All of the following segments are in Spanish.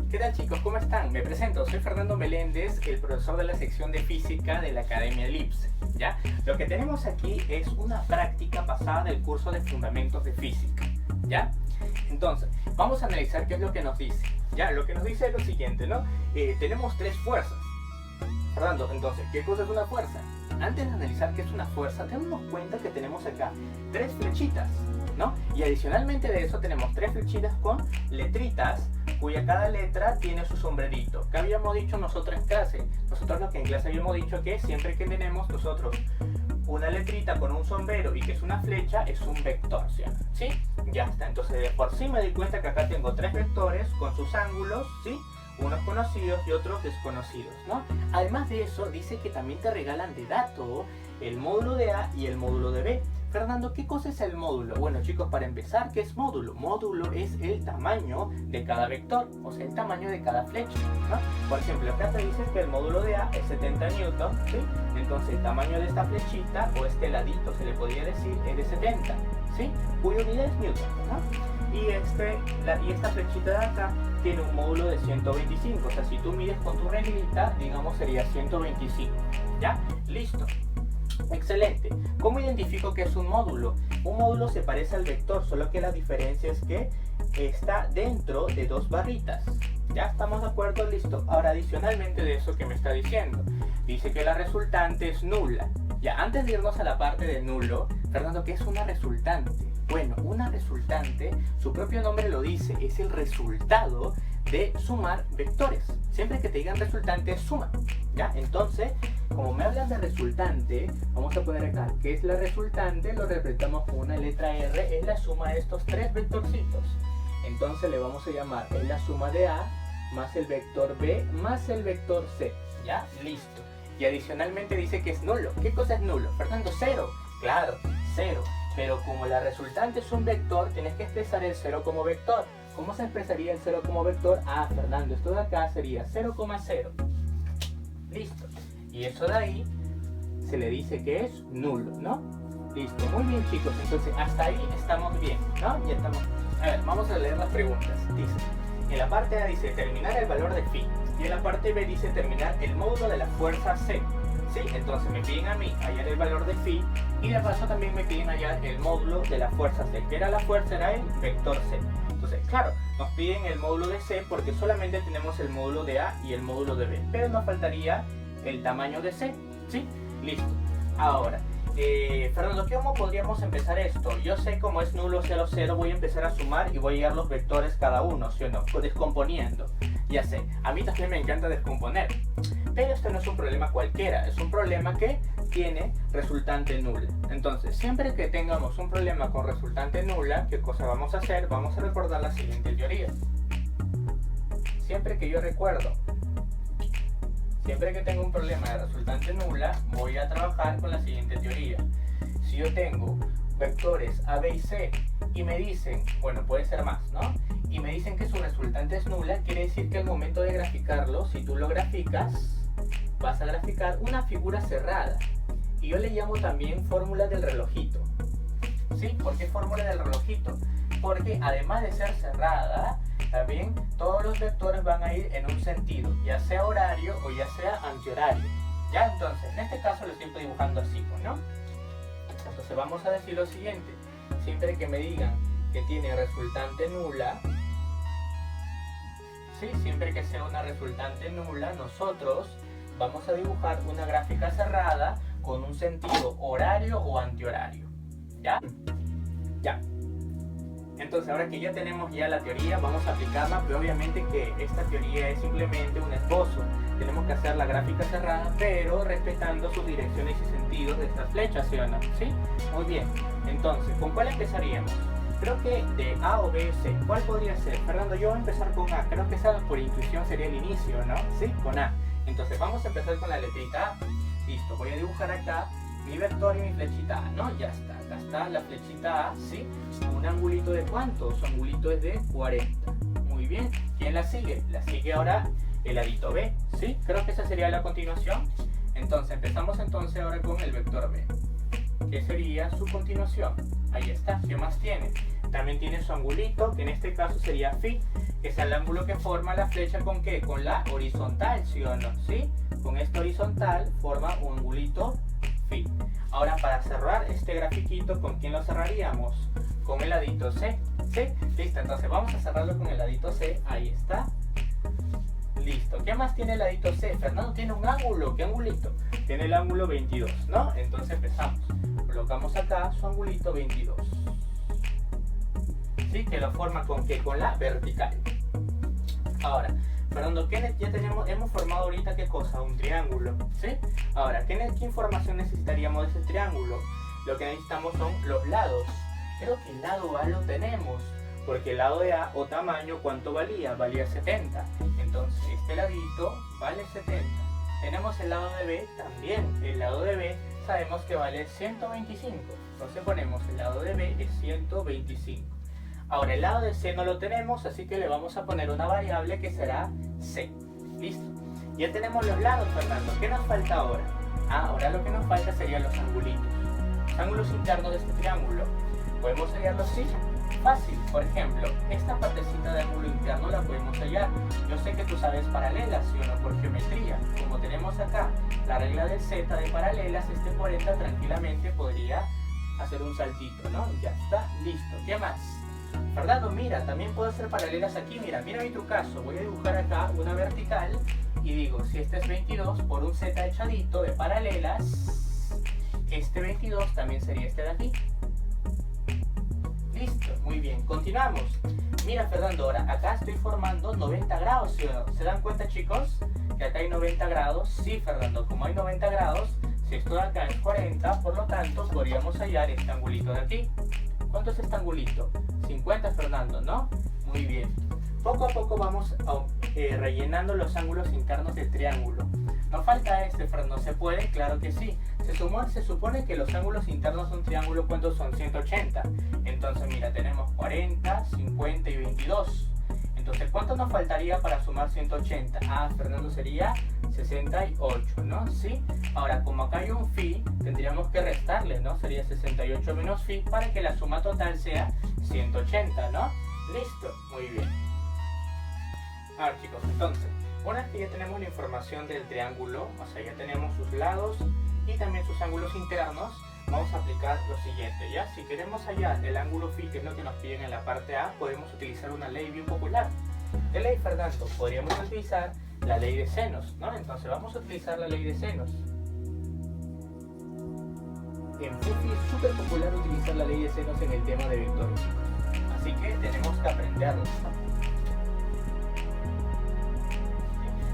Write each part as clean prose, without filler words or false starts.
¿Qué tal chicos? ¿Cómo están? Me presento, soy Fernando Meléndez, el profesor de la sección de física de la Academia LIPS. ¿Ya? Lo que tenemos aquí es una práctica pasada del curso de fundamentos de física. ¿Ya? Entonces, vamos a analizar qué es lo que nos dice. ¿Ya? Lo que nos dice es lo siguiente, ¿no? Tenemos tres fuerzas. Fernando, entonces, ¿qué cosa es una fuerza? Antes de analizar qué es una fuerza, tenemos cuenta que tenemos acá tres flechitas, ¿no? Y adicionalmente de eso tenemos tres flechitas con letritas, cuya cada letra tiene su sombrerito. ¿Qué habíamos dicho nosotros en clase? Nosotros lo que en clase habíamos dicho que siempre que tenemos nosotros una letrita con un sombrero y que es una flecha, es un vector, ¿sí? Ya está. Entonces de por sí me doy cuenta que acá tengo tres vectores con sus ángulos, ¿sí? Unos conocidos y otros desconocidos, ¿no? Además de eso, dice que también te regalan de dato el módulo de A y el módulo de B. Fernando, ¿qué cosa es el módulo? Bueno chicos, para empezar, ¿qué es módulo? Módulo es el tamaño de cada vector, o sea, el tamaño de cada flecha, ¿no? Por ejemplo, acá te dice que el módulo de A es 70 newton, ¿sí? Entonces el tamaño de esta flechita, o este ladito se le podría decir, es de 70, ¿sí? Cuya unidad es newton, ¿no? Y esta flechita de acá tiene un módulo de 125, o sea, si tú mides con tu reglita, digamos sería 125, ¿ya? Listo. Excelente. ¿Cómo identifico que es un módulo? Un módulo se parece al vector, solo que la diferencia es que está dentro de dos barritas. ¿Ya estamos de acuerdo? Listo. Ahora, adicionalmente de eso que me está diciendo, dice que la resultante es nula. Ya, antes de irnos a la parte de nulo, Fernando, ¿qué es una resultante? Bueno, una resultante, su propio nombre lo dice, es el resultado de sumar vectores. Siempre que te digan resultante, suma. ¿Ya? Entonces, como me hablan de resultante, vamos a poner acá, ¿qué es la resultante? Lo representamos con una letra R, es la suma de estos tres vectorcitos. Entonces le vamos a llamar, es la suma de A más el vector B más el vector C. ¿Ya? Listo. Y adicionalmente dice que es nulo. ¿Qué cosa es nulo? Fernando, cero. Claro, cero. Pero como la resultante es un vector, tienes que expresar el 0 como vector. ¿Cómo se expresaría el 0 como vector? Ah, Fernando, esto de acá sería 0,0. Listo. Y eso de ahí se le dice que es nulo, ¿no? Listo. Muy bien, chicos. Entonces, hasta ahí estamos bien, ¿no? Ya estamos. A ver, vamos a leer las preguntas. Dice, en la parte A dice determinar el valor de phi. Y en la parte B dice determinar el módulo de la fuerza C. ¿Sí? Entonces me piden a mí hallar el valor de phi y de paso también me piden hallar el módulo de la fuerza C. ¿Qué era la fuerza? Era el vector C. Entonces, claro, nos piden el módulo de C porque solamente tenemos el módulo de A y el módulo de B. Pero nos faltaría el tamaño de C. ¿Sí? Listo. Ahora, Fernando, ¿cómo podríamos empezar esto? Yo sé cómo es nulo 0, 0, voy a empezar a sumar y voy a hallar los vectores cada uno, ¿sí o no? Descomponiendo. Ya sé, a mí también me encanta descomponer. Pero esto no es un problema cualquiera, es un problema que tiene resultante nula. Entonces, siempre que tengamos un problema con resultante nula, ¿qué cosa vamos a hacer? Vamos a recordar la siguiente teoría. Siempre que yo recuerdo, siempre que tengo un problema de resultante nula, voy a trabajar con la siguiente teoría. Si yo tengo vectores A, B y C y me dicen, bueno, puede ser más, ¿no? Y me dicen que su resultante es nula, quiere decir que al momento de graficarlo, si tú lo graficas, vas a graficar una figura cerrada. Y yo le llamo también fórmula del relojito. ¿Sí? ¿Por qué fórmula del relojito? Porque además de ser cerrada, también todos los vectores van a ir en un sentido, ya sea horario o ya sea antihorario. ¿Ya? Entonces, en este caso lo estoy dibujando así, ¿no? Entonces vamos a decir lo siguiente. Siempre que me digan que tiene resultante nula, ¿sí? Siempre que sea una resultante nula, nosotros vamos a dibujar una gráfica cerrada con un sentido horario o antihorario. ¿Ya? Ya. Entonces, ahora que ya tenemos ya la teoría, vamos a aplicarla, pero obviamente que esta teoría es simplemente un esbozo. Tenemos que hacer la gráfica cerrada, pero respetando sus direcciones y sentidos de estas flechas, ¿sí o no? ¿Sí? Muy bien. Entonces, ¿con cuál empezaríamos? Creo que de A o B, C. ¿Cuál podría ser? Fernando, yo voy a empezar con A. Creo que esa por intuición sería el inicio, ¿no? Sí, con A. Entonces, vamos a empezar con la letrita A. Listo, voy a dibujar acá mi vector y mi flechita A, ¿no? Ya está. Acá está la flechita A, ¿sí? Un angulito de ¿cuánto? Su angulito es de 40. Muy bien. ¿Quién la sigue? La sigue ahora el ladito B, ¿sí? Creo que esa sería la continuación. Entonces, empezamos entonces ahora con el vector B. que sería su continuación. Ahí está. ¿Qué más tiene? También tiene su angulito, que en este caso sería phi, que es el ángulo que forma la flecha ¿con qué? Con la horizontal, ¿sí o no? ¿Sí? Con esta horizontal forma un angulito phi. Ahora, para cerrar este grafiquito, ¿con quién lo cerraríamos? Con el ladito C. ¿Sí? Listo, entonces vamos a cerrarlo con el ladito C. Ahí está. Listo. ¿Qué más tiene el ladito C? Fernando tiene un ángulo. ¿Qué angulito? Tiene el ángulo 22, ¿no? Entonces empezamos. Colocamos acá su angulito 22. ¿Sí? Que lo forma ¿con qué? Con la vertical. Ahora, Fernando, ¿qué ya hemos formado ahorita qué cosa? Un triángulo, ¿sí? Ahora, ¿qué información necesitaríamos de ese triángulo? Lo que necesitamos son los lados. Creo que el lado A lo tenemos, porque el lado de A o tamaño, ¿cuánto valía? Valía 70. Entonces, este ladito vale 70. Tenemos el lado de B también. El lado de B sabemos que vale 125. Entonces ponemos el lado de B es 125. Ahora el lado de C no lo tenemos, así que le vamos a poner una variable que será C. Listo. Ya tenemos los lados, Fernando. ¿Qué nos falta ahora? Ahora lo que nos falta serían los angulitos. Los ángulos internos de este triángulo. ¿Podemos hallarlos así? Fácil. Por ejemplo, esta partecita de ángulo interno la podemos hallar. Yo sé que tú sabes paralelas, ¿sí o no? Por geometría. Como tenemos acá la regla de Z de paralelas, este 40 tranquilamente podría hacer un saltito, ¿no? Ya está. Listo. ¿Qué más? Fernando, mira, también puedo hacer paralelas aquí. Mira mi trucazo. Voy a dibujar acá una vertical y digo, si este es 22 por un Z echadito de paralelas, este 22 también sería este de aquí. Listo, muy bien, continuamos. Mira, Fernando, ahora acá estoy formando 90 grados, ¿sí o no? ¿Se dan cuenta, chicos? Que acá hay 90 grados. Sí, Fernando, como hay 90 grados, si esto de acá es 40, por lo tanto, podríamos hallar este angulito de aquí. ¿Cuánto es este angulito? 50, Fernando, ¿no? Muy bien. Poco a poco vamos rellenando los ángulos internos del triángulo. ¿No falta este, Fernando? ¿Se puede? Claro que sí. Se supone que los ángulos internos de un triángulo, ¿cuántos son? 180. Entonces, mira, tenemos 40, 50 y 22. Entonces, ¿cuánto nos faltaría para sumar 180? Fernando, sería 68, ¿no? ¿Sí? Ahora, como acá hay un phi, tendríamos que restarle, ¿no? Sería 68 menos phi para que la suma total sea 180, ¿no? Listo, muy bien. Ahora, chicos, entonces, una vez que ya tenemos la información del triángulo, o sea, ya tenemos sus lados y también sus ángulos internos, vamos a aplicar lo siguiente, ¿ya? Si queremos hallar el ángulo phi, que es lo que nos piden en la parte A, podemos utilizar una ley bien popular. ¿Qué ley, Fernando? Podríamos utilizar la ley de senos, ¿no? Entonces vamos a utilizar la ley de senos. En Fufi es súper popular utilizar la ley de senos en el tema de vectores, así que tenemos que aprenderlo.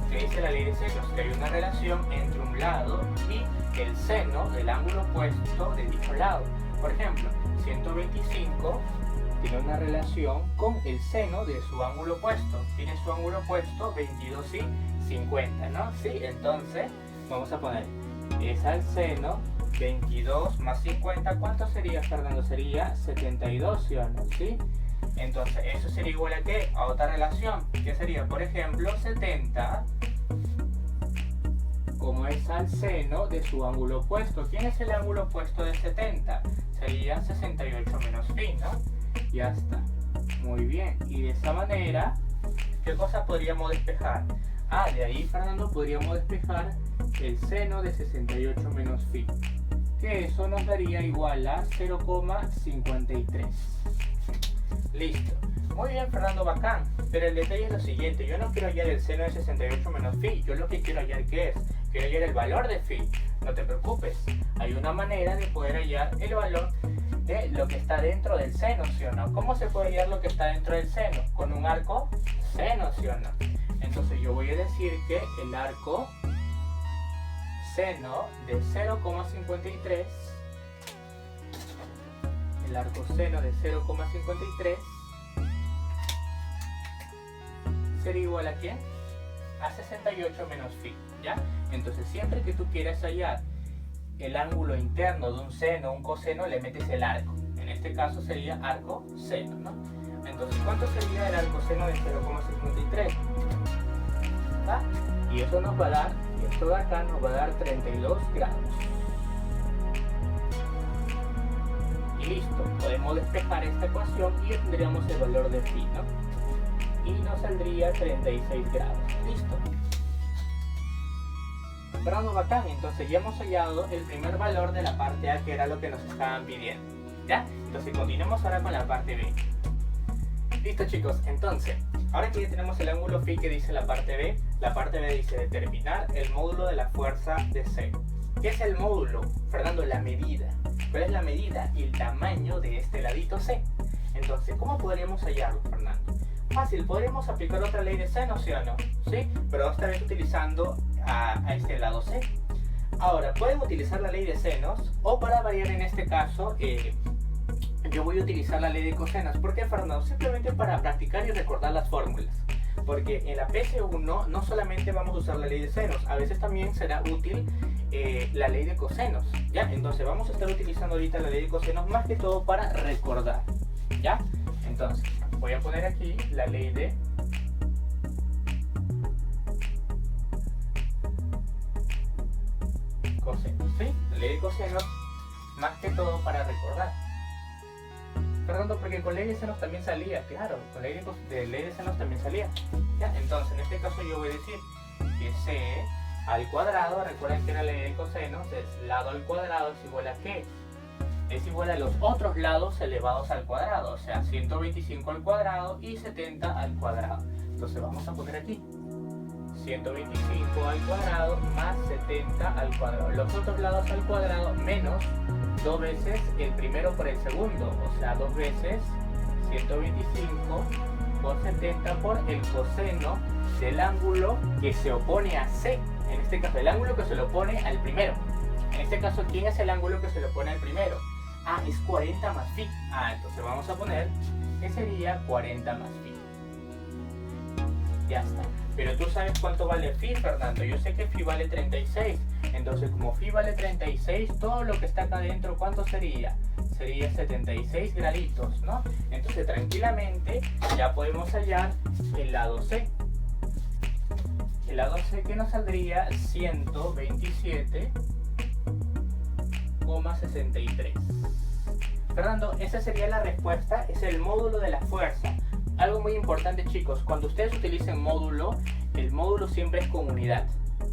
¿Qué dice la ley de senos? Que hay una relación entre un lado y el seno del ángulo opuesto de dicho lado. Por ejemplo, 125 tiene una relación con el seno de su ángulo opuesto. Tiene su ángulo opuesto 22 y 50, ¿no? Sí, entonces vamos a poner es al seno 22 más 50. ¿Cuánto sería, Fernando? Sería 72, ¿sí o no? ¿Sí? Entonces, eso sería igual a ¿qué? A otra relación, que sería, por ejemplo, 70 como es al seno de su ángulo opuesto. ¿Quién es el ángulo opuesto de 70? Sería 68 menos phi, ¿no? Ya está. Muy bien. Y de esa manera, ¿qué cosa podríamos despejar? De ahí, Fernando, podríamos despejar el seno de 68 menos phi. Que eso nos daría igual a 0,53. Listo. Muy bien, Fernando, bacán. Pero el detalle es lo siguiente. Yo no quiero hallar el seno de 68 menos phi. Yo lo que quiero hallar, ¿qué es? Quiero hallar el valor de phi. No te preocupes. Hay una manera de poder hallar el valor de lo que está dentro del seno, ¿sí o no? ¿Cómo se puede hallar lo que está dentro del seno? Con un arco seno, ¿sí o no? Entonces yo voy a decir que el arco seno de 0,53, el arco seno de 0,53 sería igual a ¿quién? A 68 menos phi, ¿ya? Entonces siempre que tú quieras hallar el ángulo interno de un seno o un coseno, le metes el arco. En este caso sería arco seno, ¿no? Entonces, ¿cuánto sería el arco seno de 0,53? ¿Va? Y eso nos va a dar, esto de acá nos va a dar 32 grados. Y listo, podemos despejar esta ecuación y tendríamos el valor de phi, ¿no? Y nos saldría 36 grados. Listo. Bravo, bacán. Entonces ya hemos hallado el primer valor de la parte A, que era lo que nos estaban pidiendo. ¿Ya? Entonces continuemos ahora con la parte B. Listo, chicos. Entonces, ahora que ya tenemos el ángulo phi que dice la parte B dice determinar el módulo de la fuerza de C. ¿Qué es el módulo? Fernando, la medida. ¿Cuál es la medida? Y el tamaño de este ladito C. Entonces, ¿cómo podríamos hallarlo, Fernando? Fácil, podríamos aplicar otra ley de seno, ¿sí o no? ¿Sí? Pero esta vez utilizando a este lado C. Ahora, pueden utilizar la ley de senos, o para variar en este caso, yo voy a utilizar la ley de cosenos. ¿Por qué, Fernando? Simplemente para practicar y recordar las fórmulas. Porque en la PC1 no solamente vamos a usar la ley de senos, a veces también será útil la ley de cosenos, ¿ya? Entonces vamos a estar utilizando ahorita la ley de cosenos más que todo para recordar, ¿ya? Entonces voy a poner aquí la ley de cosenos, ¿sí? La ley de cosenos más que todo para recordar. Fernando, porque con ley de senos también salía, claro, con ley de senos también salía, ¿ya? Entonces en este caso yo voy a decir que C al cuadrado, recuerden que era la ley de cosenos, es lado al cuadrado es igual a ¿qué? Es igual a los otros lados elevados al cuadrado, o sea, 125 al cuadrado y 70 al cuadrado. Entonces vamos a poner aquí 125 al cuadrado más 70 al cuadrado. Los otros lados al cuadrado menos 2 veces el primero por el segundo, o sea, 2 veces 125 por 70 por el coseno del ángulo que se opone a C. En este caso, el ángulo que se lo opone al primero. En este caso, ¿quién es el ángulo que se le opone al primero? Ah, es 40 más phi. Ah, entonces vamos a poner que sería 40 más phi. Ya está. Pero tú sabes cuánto vale phi, Fernando. Yo sé que phi vale 36. Entonces, como phi vale 36, todo lo que está acá adentro, ¿cuánto sería? Sería 76 graditos, ¿no? Entonces, tranquilamente, ya podemos hallar el lado C. El lado C que nos saldría 127,63. Fernando, esa sería la respuesta, es el módulo de la fuerza. Algo muy importante, chicos, cuando ustedes utilicen módulo, el módulo siempre es con unidad,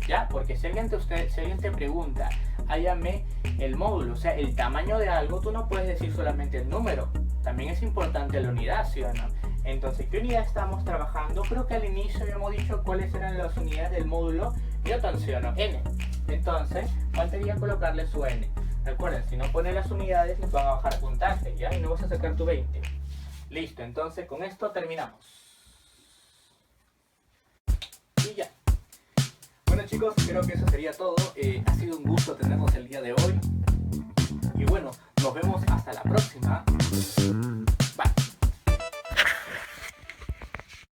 ¿ya? Porque si alguien te pregunta, hállame el módulo, o sea, el tamaño de algo, tú no puedes decir solamente el número, también es importante la unidad, ¿sí o no? Entonces, ¿qué unidad estamos trabajando? Creo que al inicio habíamos dicho cuáles eran las unidades del módulo Newton, ¿sí o no? N. Entonces, faltaría colocarle su N. Recuerden, si no pones las unidades, nos van a bajar puntaje, ¿ya? Y no vas a sacar tu 20. Listo, entonces con esto terminamos. Y ya. Bueno, chicos, creo que eso sería todo. Ha sido un gusto tenernos el día de hoy. Y bueno, nos vemos hasta la próxima.